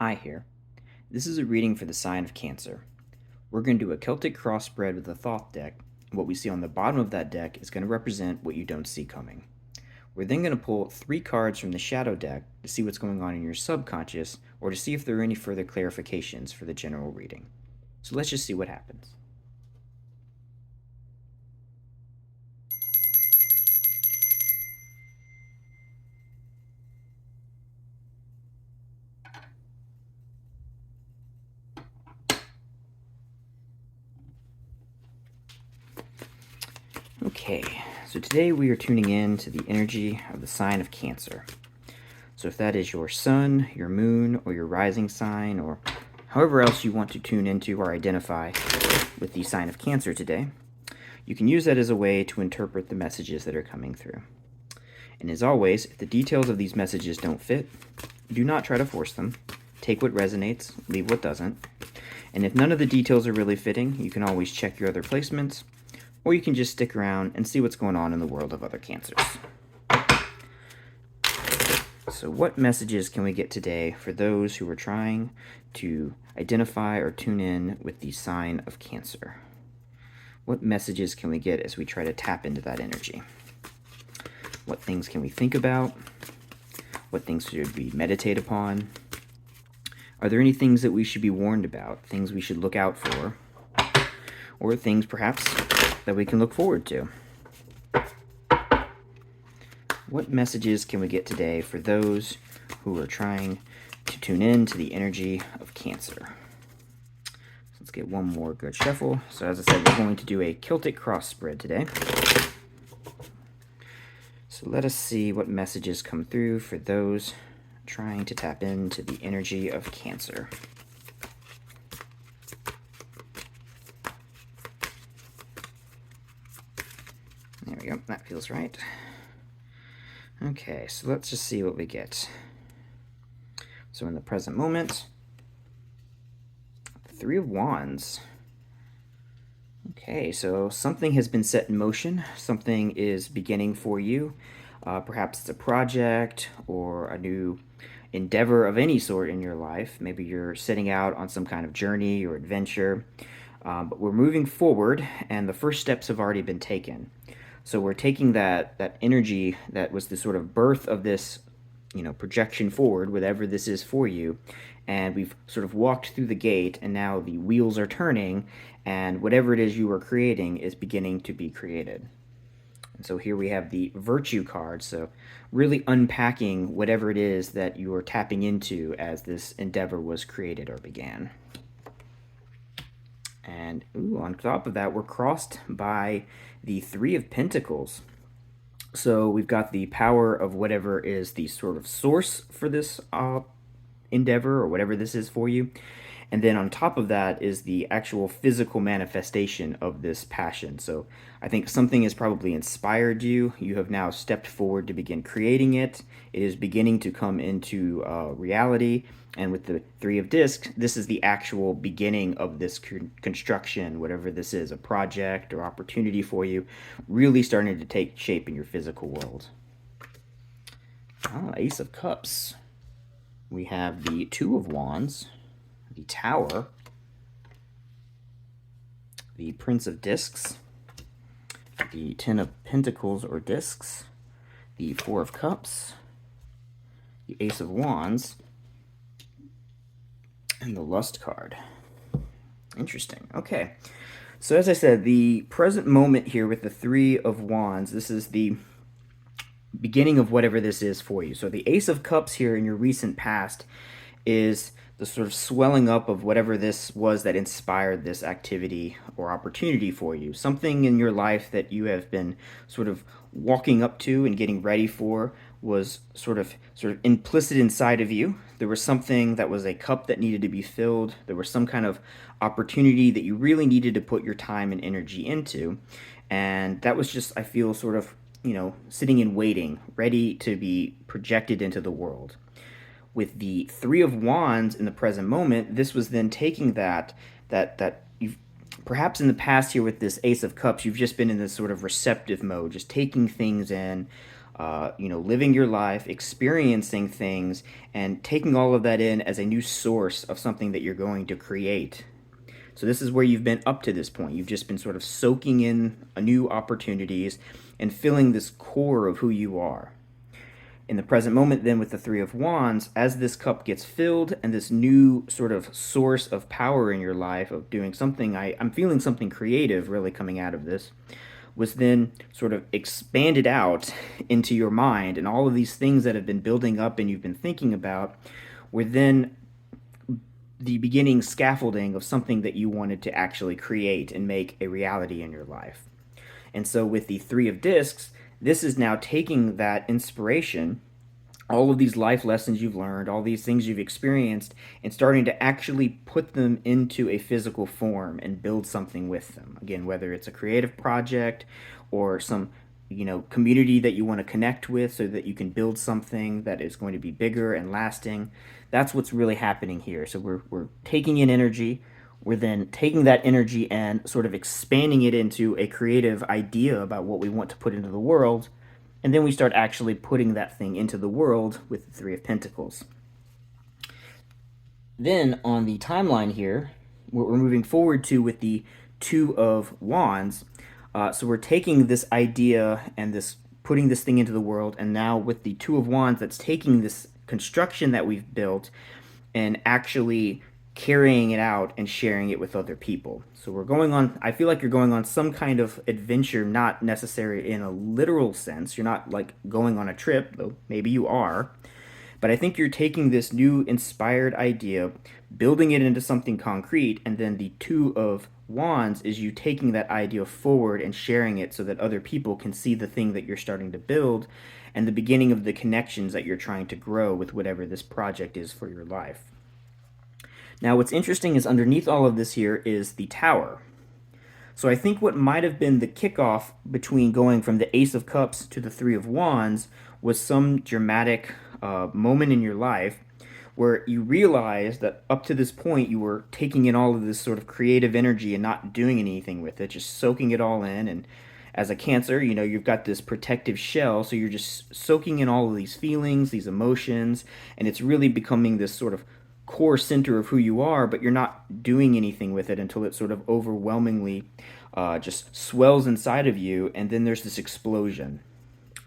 Hi here. This is a reading for the sign of Cancer. We're going to do a Celtic crossbred with a Thoth deck. What we see on the bottom of that deck is going to represent what you don't see coming. We're then going to pull 3 cards from the shadow deck to see what's going on in your subconscious or to see if there are any further clarifications for the general reading. So let's just see what happens. Okay, so today we are tuning in to the energy of the sign of Cancer. So if that is your sun, your moon, or your rising sign, or however else you want to tune into or identify with the sign of Cancer today, you can use that as a way to interpret the messages that are coming through. And as always, if the details of these messages don't fit, do not try to force them. Take what resonates, leave what doesn't. And if none of the details are really fitting, you can always check your other placements, or you can just stick around and see what's going on in the world of other Cancers. So what messages can we get today for those who are trying to identify or tune in with the sign of Cancer? What messages can we get as we try to tap into that energy? What things can we think about? What things should we meditate upon? Are there any things that we should be warned about? Things we should look out for? Or things perhaps that we can look forward to? What messages can we get today for those who are trying to tune in to the energy of Cancer? Let's get one more good shuffle. So as I said, we're going to do a Celtic cross spread today. So let us see what messages come through for those trying to tap into the energy of Cancer. There we go, that feels right. Okay, so let's just see what we get. So in the present moment, 3 of Wands. Okay, so something has been set in motion. Something is beginning for you. Perhaps it's a project or a new endeavor of any sort in your life. Maybe you're setting out on some kind of journey or adventure. But we're moving forward, and the first steps have already been taken. So we're taking that energy that was the sort of birth of this, projection forward, whatever this is for you, and we've sort of walked through the gate, and now the wheels are turning, and whatever it is you are creating is beginning to be created. And so here we have the Virtue card, so really unpacking whatever it is that you are tapping into as this endeavor was created or began. And on top of that, we're crossed by the 3 of Pentacles. So we've got the power of whatever is the sort of source for this endeavor or whatever this is for you. And then on top of that is the actual physical manifestation of this passion. So I think something has probably inspired you. You have now stepped forward to begin creating it. It is beginning to come into reality. And with the 3 of Discs, this is the actual beginning of this construction, whatever this is, a project or opportunity for you, really starting to take shape in your physical world. Ace of Cups. We have the 2 of Wands, the Tower, the Prince of Discs, the 10 of Pentacles or Discs, the 4 of Cups, the Ace of Wands, and the Lust card. Interesting. Okay. So as I said, the present moment here with the 3 of Wands, this is the beginning of whatever this is for you. So the Ace of Cups here in your recent past is the sort of swelling up of whatever this was that inspired this activity or opportunity for you. Something in your life that you have been sort of walking up to and getting ready for was sort of implicit inside of you. There was something that was a cup that needed to be filled. There was some kind of opportunity that you really needed to put your time and energy into. And that was just, I feel, sort of, sitting and waiting, ready to be projected into the world. With the 3 of Wands in the present moment, this was then taking that you've perhaps in the past here with this Ace of Cups, you've just been in this sort of receptive mode, just taking things in, living your life, experiencing things, and taking all of that in as a new source of something that you're going to create. So this is where you've been up to this point. You've just been sort of soaking in new opportunities and filling this core of who you are. In the present moment, then, with the Three of Wands, as this cup gets filled and this new sort of source of power in your life of doing something, I'm feeling something creative really coming out of this, was then sort of expanded out into your mind. And all of these things that have been building up and you've been thinking about were then the beginning scaffolding of something that you wanted to actually create and make a reality in your life. And so with the Three of Discs, this is now taking that inspiration, all of these life lessons you've learned, all these things you've experienced, and starting to actually put them into a physical form and build something with them. Again, whether it's a creative project or some community that you want to connect with so that you can build something that is going to be bigger and lasting. That's what's really happening here. So we're taking in energy. We're then taking that energy and sort of expanding it into a creative idea about what we want to put into the world. And then we start actually putting that thing into the world with the Three of Pentacles. Then on the timeline here, what we're moving forward to with the Two of Wands, so we're taking this idea and putting this thing into the world, and now with the Two of Wands, that's taking this construction that we've built and actually carrying it out and sharing it with other people. So I feel like you're going on some kind of adventure, not necessarily in a literal sense. You're not like going on a trip, though maybe you are. But I think you're taking this new inspired idea, building it into something concrete, and then the Two of Wands is you taking that idea forward and sharing it so that other people can see the thing that you're starting to build and the beginning of the connections that you're trying to grow with whatever this project is for your life. Now, what's interesting is underneath all of this here is the Tower. So I think what might have been the kickoff between going from the Ace of Cups to the Three of Wands was some dramatic moment in your life where you realized that up to this point you were taking in all of this sort of creative energy and not doing anything with it, just soaking it all in. And as a Cancer, you've got this protective shell, so you're just soaking in all of these feelings, these emotions, and it's really becoming this sort of core center of who you are, but you're not doing anything with it until it sort of overwhelmingly just swells inside of you, and then there's this explosion.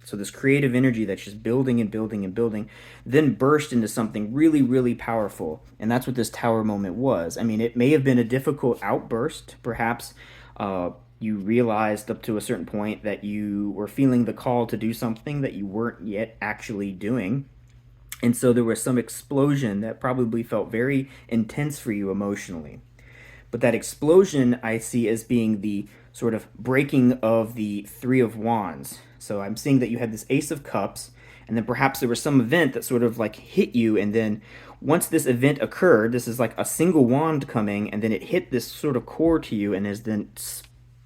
So this creative energy that's just building and building and building then burst into something really, really powerful. And that's what this Tower moment was. I mean, it may have been a difficult outburst. Perhaps you realized up to a certain point that you were feeling the call to do something that you weren't yet actually doing. And so there was some explosion that probably felt very intense for you emotionally. But that explosion I see as being the sort of breaking of the Three of Wands. So I'm seeing that you had this Ace of Cups, and then perhaps there was some event that sort of like hit you, and then once this event occurred, this is like a single wand coming, and then it hit this sort of core to you and is then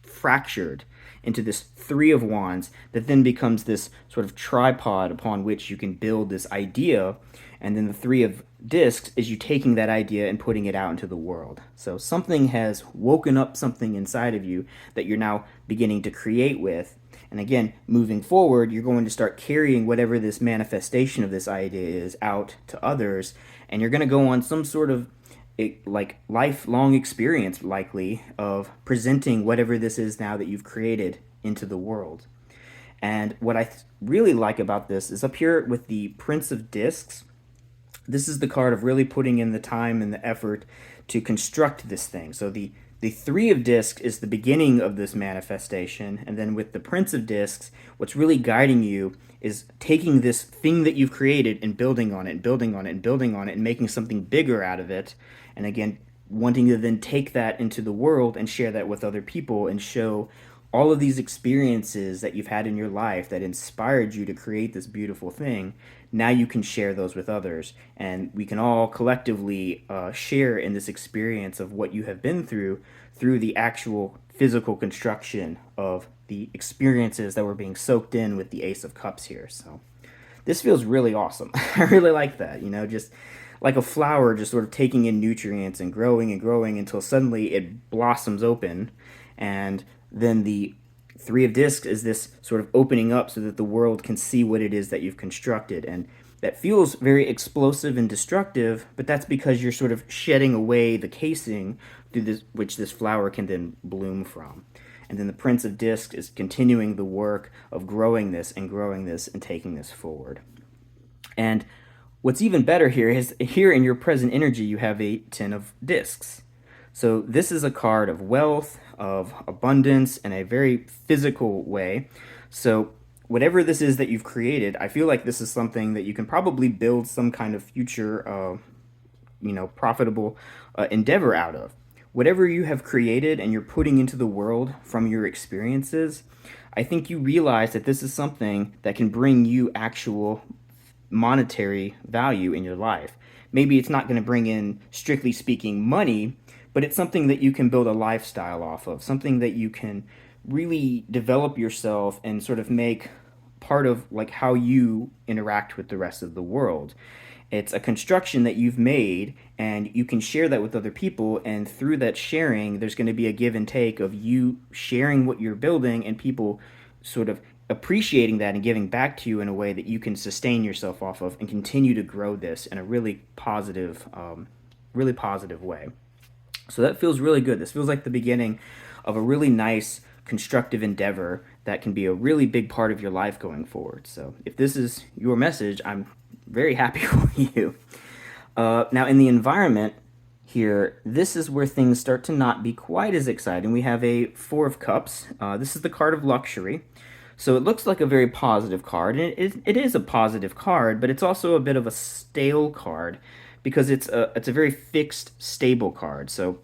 fractured into this Three of Wands that then becomes this sort of tripod upon which you can build this idea. And then the Three of Discs is you taking that idea and putting it out into the world. So something has woken up something inside of you that you're now beginning to create with. And again, moving forward, you're going to start carrying whatever this manifestation of this idea is out to others. And you're going to go on some sort of like lifelong experience, likely, of presenting whatever this is now that you've created into the world. And what I really like about this is up here with the Prince of Discs. This is the card of really putting in the time and the effort to construct this thing. So the Three of Discs is the beginning of this manifestation, and then with the Prince of Discs, what's really guiding you is taking this thing that you've created and building on it and building on it and building on it and making something bigger out of it. And again, wanting to then take that into the world and share that with other people and show all of these experiences that you've had in your life that inspired you to create this beautiful thing. Now you can share those with others, and we can all collectively share in this experience of what you have been through the actual physical construction of the experiences that were being soaked in with the Ace of Cups here. So this feels really awesome. I really like that, just like a flower just sort of taking in nutrients and growing until suddenly it blossoms open, and then the Three of discs is this sort of opening up so that the world can see what it is that you've constructed. And that feels very explosive and destructive, but that's because you're sort of shedding away the casing through this, which this flower can then bloom from. And then the Prince of Discs is continuing the work of growing this and taking this forward. And what's even better here is here in your present energy, you have a 10 of discs. So this is a card of wealth, of abundance, in a very physical way. So whatever this is that you've created, I feel like this is something that you can probably build some kind of future, profitable endeavor out of. Whatever you have created and you're putting into the world from your experiences, I think you realize that this is something that can bring you actual monetary value in your life. Maybe it's not going to bring in, strictly speaking, money, but it's something that you can build a lifestyle off of, something that you can really develop yourself and sort of make part of like how you interact with the rest of the world. It's a construction that you've made and you can share that with other people, and through that sharing there's going to be a give and take of you sharing what you're building and people sort of appreciating that and giving back to you in a way that you can sustain yourself off of and continue to grow this in a really positive way. So that feels really good. This feels like the beginning of a really nice constructive endeavor that can be a really big part of your life going forward. So if this is your message, I'm very happy for you. Now in the environment here, this is where things start to not be quite as exciting. We have a Four of Cups. This is the card of luxury. So it looks like a very positive card, and it is a positive card, but it's also a bit of a stale card because it's a very fixed, stable card. So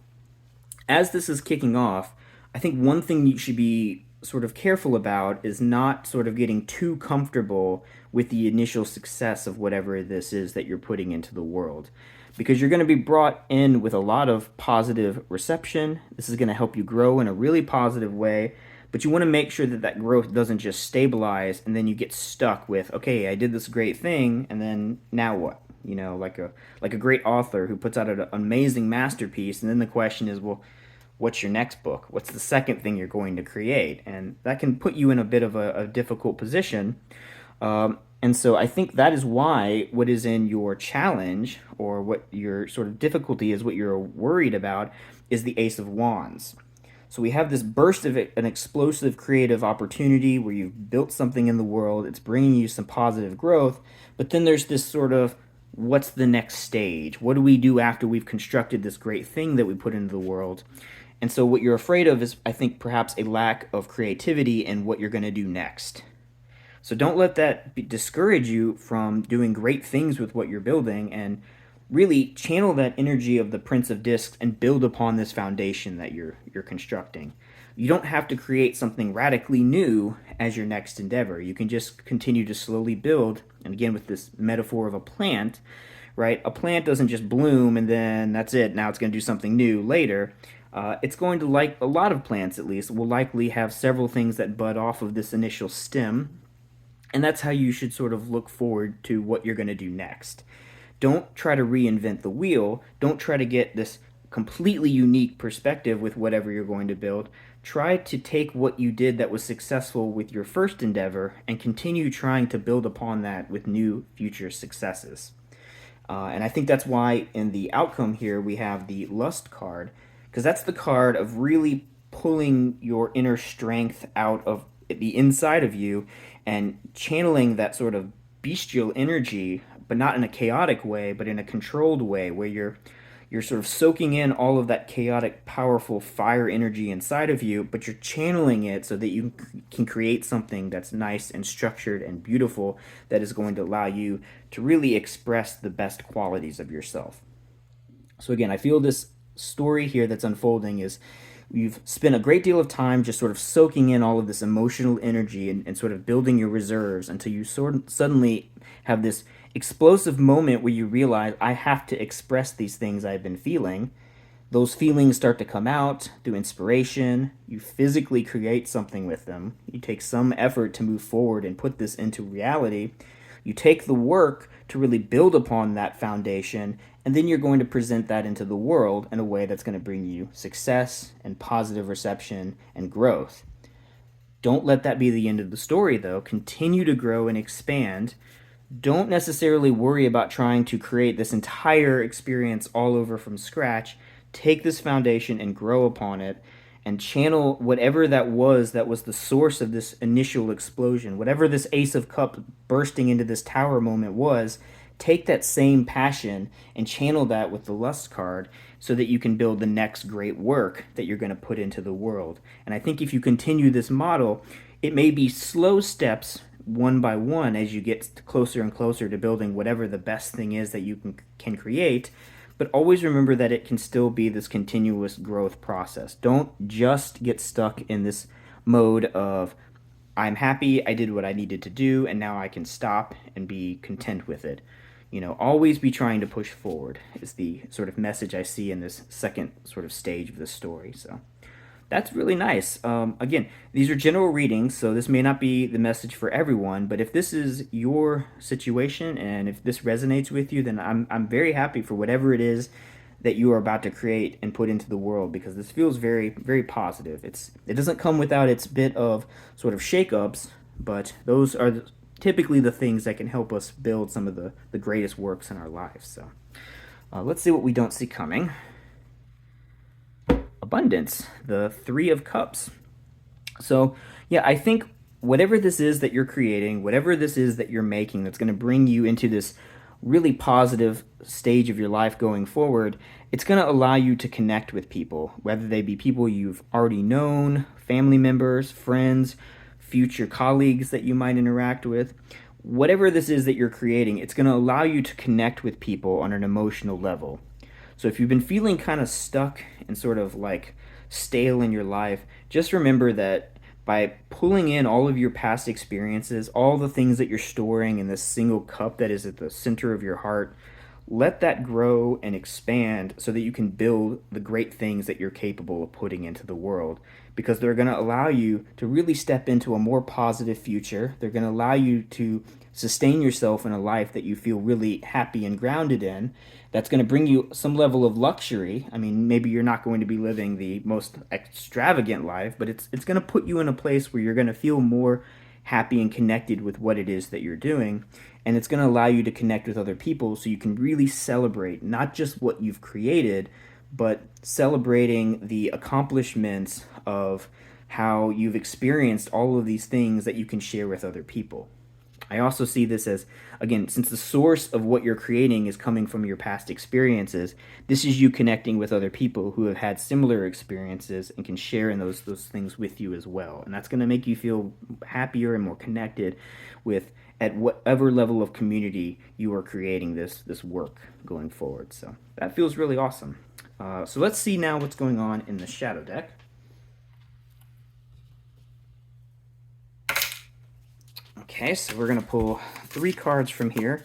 as this is kicking off, I think one thing you should be sort of careful about is not sort of getting too comfortable with the initial success of whatever this is that you're putting into the world. Because you're going to be brought in with a lot of positive reception. This is going to help you grow in a really positive way, but you want to make sure that that growth doesn't just stabilize and then you get stuck with, okay, I did this great thing, and then now what? You know, like a great author who puts out an amazing masterpiece, and then the question is, well, what's your next book? What's the second thing you're going to create? And that can put you in a bit of a difficult position. And so I think that is why what is in your challenge or what your sort of difficulty is, what you're worried about, is the Ace of Wands. So we have this burst of an explosive creative opportunity where you've built something in the world, it's bringing you some positive growth, but then there's this sort of, what's the next stage? What do we do after we've constructed this great thing that we put into the world? And so what you're afraid of is, I think, perhaps a lack of creativity in what you're going to do next. So don't let that discourage you from doing great things with what you're building, and really channel that energy of the Prince of Discs and build upon this foundation that you're constructing. You don't have to create something radically new as your next endeavor. You can just continue to slowly build. And again, with this metaphor of a plant, right? A plant doesn't just bloom and then that's it. Now it's going to do something new later. It's going to, like a lot of plants at least, will likely have several things that bud off of this initial stem. And that's how you should sort of look forward to what you're going to do next. Don't try to reinvent the wheel. Don't try to get this completely unique perspective with whatever you're going to build. Try to take what you did that was successful with your first endeavor and continue trying to build upon that with new future successes. And I think that's why in the outcome here we have the Lust card, because that's the card of really pulling your inner strength out of the inside of you and channeling that sort of bestial energy, but not in a chaotic way, but in a controlled way where you're sort of soaking in all of that chaotic, powerful fire energy inside of you, but you're channeling it so that you can create something that's nice and structured and beautiful that is going to allow you to really express the best qualities of yourself. So again, I feel this story here that's unfolding is you've spent a great deal of time just sort of soaking in all of this emotional energy and sort of building your reserves until you suddenly have this explosive moment where you realize, I have to express these things I've been feeling. Those feelings start to come out through inspiration. You physically create something with them. You take some effort to move forward and put this into reality. You take the work to really build upon that foundation, and then you're going to present that into the world in a way that's going to bring you success and positive reception and growth. Don't let that be the end of the story, though. Continue to grow and expand. Don't necessarily worry about trying to create this entire experience all over from scratch. Take this foundation and grow upon it and channel whatever that was the source of this initial explosion. Whatever this Ace of Cups bursting into this tower moment was, take that same passion and channel that with the Lust card so that you can build the next great work that you're going to put into the world. And I think if you continue this model, it may be slow steps one by one as you get closer and closer to building whatever the best thing is that you can create, but always remember that it can still be this continuous growth process. Don't just get stuck in this mode of, I'm happy, I did what I needed to do, and now I can stop and be content with it. Always be trying to push forward is the sort of message I see in this second sort of stage of the story. So that's really nice. Again, these are general readings, so this may not be the message for everyone, but if this is your situation and if this resonates with you, then I'm very happy for whatever it is that you are about to create and put into the world, because this feels very, very positive. It doesn't come without its bit of sort of shakeups, but those are typically the things that can help us build some of the greatest works in our lives. So let's see what we don't see coming. Abundance, the Three of Cups. So yeah, I think whatever this is that you're creating, whatever this is that you're making that's going to bring you into this really positive stage of your life going forward, it's going to allow you to connect with people, whether they be people you've already known, family members, friends, future colleagues that you might interact with. Whatever this is that you're creating, it's going to allow you to connect with people on an emotional level. So if you've been feeling kind of stuck and sort of like stale in your life, just remember that by pulling in all of your past experiences, all the things that you're storing in this single cup that is at the center of your heart, let that grow and expand so that you can build the great things that you're capable of putting into the world, because they're going to allow you to really step into a more positive future. They're going to allow you to sustain yourself in a life that you feel really happy and grounded in. That's going to bring you some level of luxury. I mean, maybe you're not going to be living the most extravagant life, but it's going to put you in a place where you're going to feel more happy and connected with what it is that you're doing. And it's going to allow you to connect with other people so you can really celebrate not just what you've created, but celebrating the accomplishments of how you've experienced all of these things that you can share with other people. I also see this as, again, since the source of what you're creating is coming from your past experiences, this is you connecting with other people who have had similar experiences and can share in those things with you as well. And that's going to make you feel happier and more connected with at whatever level of community you are creating this work going forward. So that feels really awesome. So let's see now what's going on in the shadow deck. Okay, so we're going to pull 3 cards from here,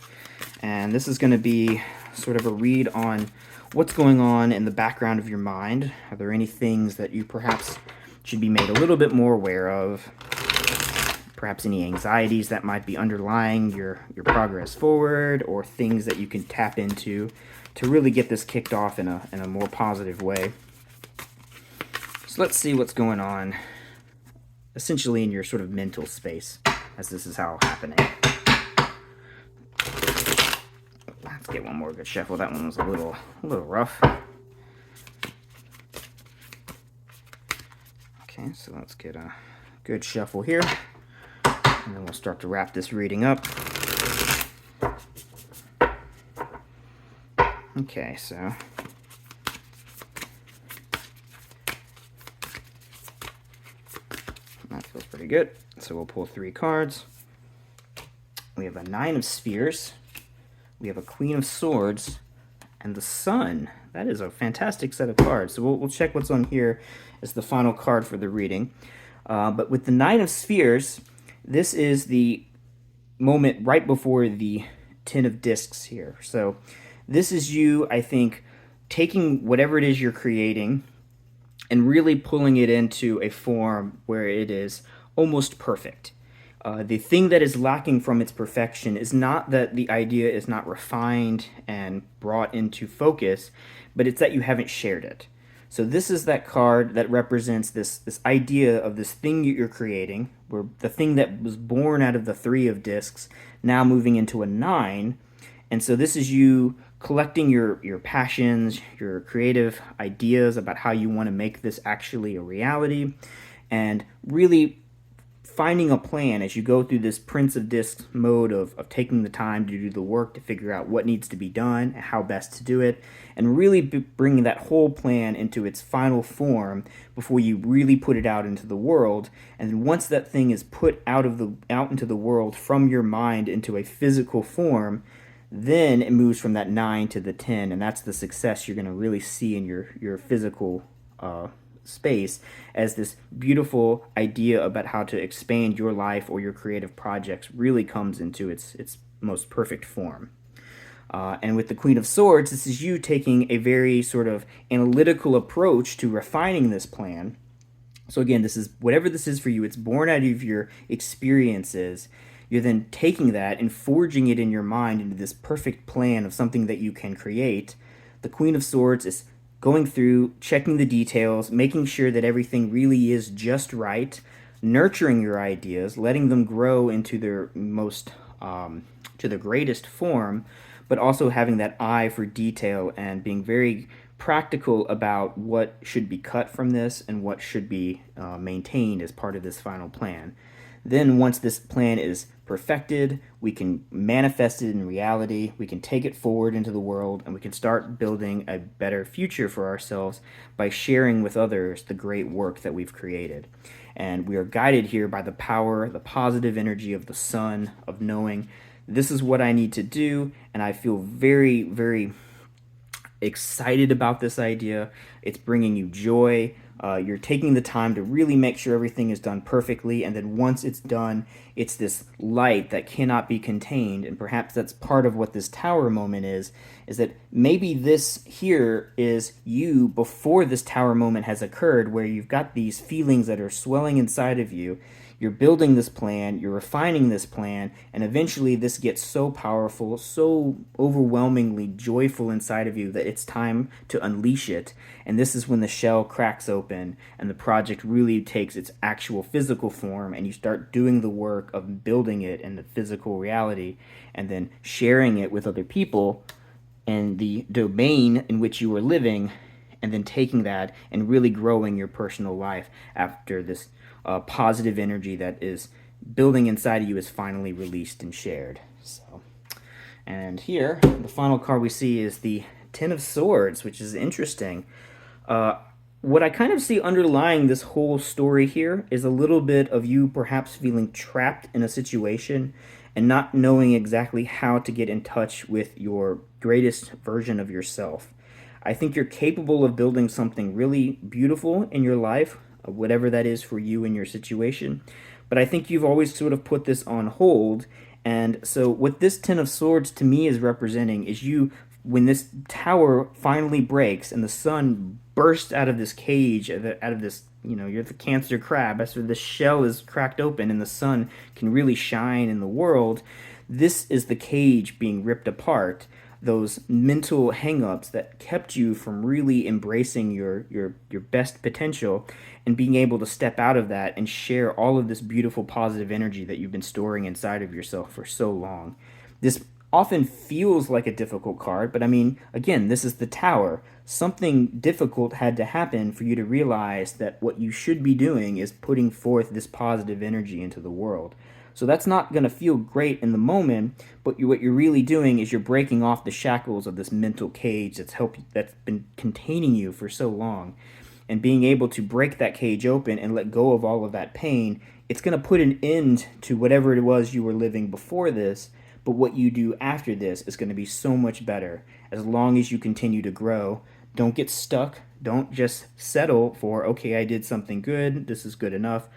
and this is going to be sort of a read on what's going on in the background of your mind. Are there any things that you perhaps should be made a little bit more aware of? Perhaps any anxieties that might be underlying your progress forward, or things that you can tap into to really get this kicked off in a more positive way. So let's see what's going on essentially in your sort of mental space as this is how happening. Let's get one more good shuffle. That one was a little rough. Okay, so let's get a good shuffle here, and then we'll start to wrap this reading up. Okay, so that feels pretty good. So we'll pull 3 cards. We have a 9 of Spheres, we have a Queen of Swords, and the Sun. That is a fantastic set of cards. So we'll check what's on here as the final card for the reading. But with the 9 of Spheres, this is the moment right before the 10 of Discs here. So this is you, I think, taking whatever it is you're creating and really pulling it into a form where it is almost perfect. The thing that is lacking from its perfection is not that the idea is not refined and brought into focus, but it's that you haven't shared it. So this is that card that represents this idea of this thing that you're creating, where the thing that was born out of the 3 of discs now moving into a 9. And so this is you collecting your passions, your creative ideas about how you want to make this actually a reality, and really finding a plan as you go through this Prince of Discs mode of taking the time to do the work to figure out what needs to be done and how best to do it, and really bringing that whole plan into its final form before you really put it out into the world. And then once that thing is put out into the world from your mind into a physical form, then it moves from that 9 to the 10, and that's the success you're going to really see in your physical space, as this beautiful idea about how to expand your life or your creative projects really comes into its most perfect form. And with the Queen of Swords, this is you taking a very sort of analytical approach to refining this plan. So again, this is whatever this is for you, it's born out of your experiences. You're then taking that and forging it in your mind into this perfect plan of something that you can create. The Queen of Swords is going through, checking the details, making sure that everything really is just right, nurturing your ideas, letting them grow into their most, to their greatest form, but also having that eye for detail and being very practical about what should be cut from this and what should be maintained as part of this final plan. Then once this plan is perfected, we can manifest it in reality, we can take it forward into the world, and we can start building a better future for ourselves by sharing with others the great work that we've created. And we are guided here by the power, the positive energy of the sun, of knowing this is what I need to do, and I feel very, very excited about this idea. It's bringing you joy. You're taking the time to really make sure everything is done perfectly, and then once it's done, it's this light that cannot be contained. And perhaps that's part of what this tower moment is that maybe this here is you before this tower moment has occurred, where you've got these feelings that are swelling inside of you. You're building this plan, you're refining this plan, and eventually this gets so powerful, so overwhelmingly joyful inside of you that it's time to unleash it. And this is when the shell cracks open and the project really takes its actual physical form, and you start doing the work of building it in the physical reality and then sharing it with other people and the domain in which you are living, and then taking that and really growing your personal life after this positive energy that is building inside of you is finally released and shared. So, and here, the final card we see is the Ten of Swords, which is interesting. What I kind of see underlying this whole story here is a little bit of you perhaps feeling trapped in a situation and not knowing exactly how to get in touch with your greatest version of yourself. I think you're capable of building something really beautiful in your life, whatever that is for you in your situation. But I think you've always sort of put this on hold. And so what this Ten of Swords to me is representing is you, when this tower finally breaks and the sun bursts out of this cage, out of this, you're the Cancer crab, after the shell is cracked open and the sun can really shine in the world, this is the cage being ripped apart. Those mental hangups that kept you from really embracing your best potential and being able to step out of that and share all of this beautiful positive energy that you've been storing inside of yourself for so long. This often feels like a difficult card, but I mean, again, this is the Tower. Something difficult had to happen for you to realize that what you should be doing is putting forth this positive energy into the world. So that's not going to feel great in the moment, but what you're really doing is you're breaking off the shackles of this mental cage that's been containing you for so long. And being able to break that cage open and let go of all of that pain, it's going to put an end to whatever it was you were living before this, but what you do after this is going to be so much better as long as you continue to grow. Don't get stuck. Don't just settle for, okay, I did something good, this is good enough.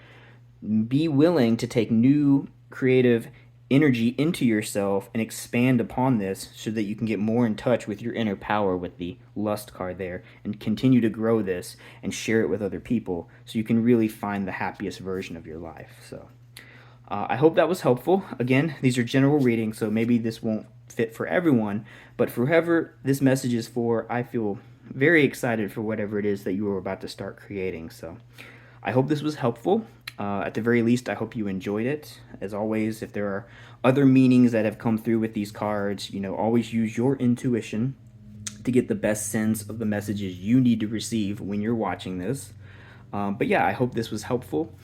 Be willing to take new creative energy into yourself and expand upon this so that you can get more in touch with your inner power with the Lust card there, and continue to grow this and share it with other people so you can really find the happiest version of your life. So I hope that was helpful. Again, these are general readings, so maybe this won't fit for everyone, but for whoever this message is for, I feel very excited for whatever it is that you are about to start creating. So I hope this was helpful. At the very least, I hope you enjoyed it. As always, if there are other meanings that have come through with these cards, always use your intuition to get the best sense of the messages you need to receive when you're watching this. But yeah, I hope this was helpful.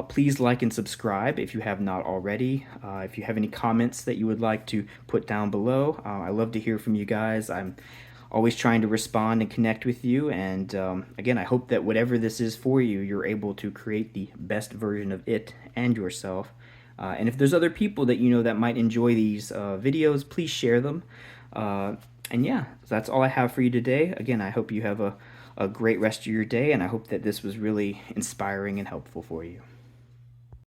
Please like and subscribe if you have not already. If you have any comments that you would like to put down below, I love to hear from you guys. I'm always trying to respond and connect with you. And again, I hope that whatever this is for you, you're able to create the best version of it and yourself. And if there's other people that you know that might enjoy these videos, please share them. And yeah, that's all I have for you today. Again, I hope you have a great rest of your day, and I hope that this was really inspiring and helpful for you.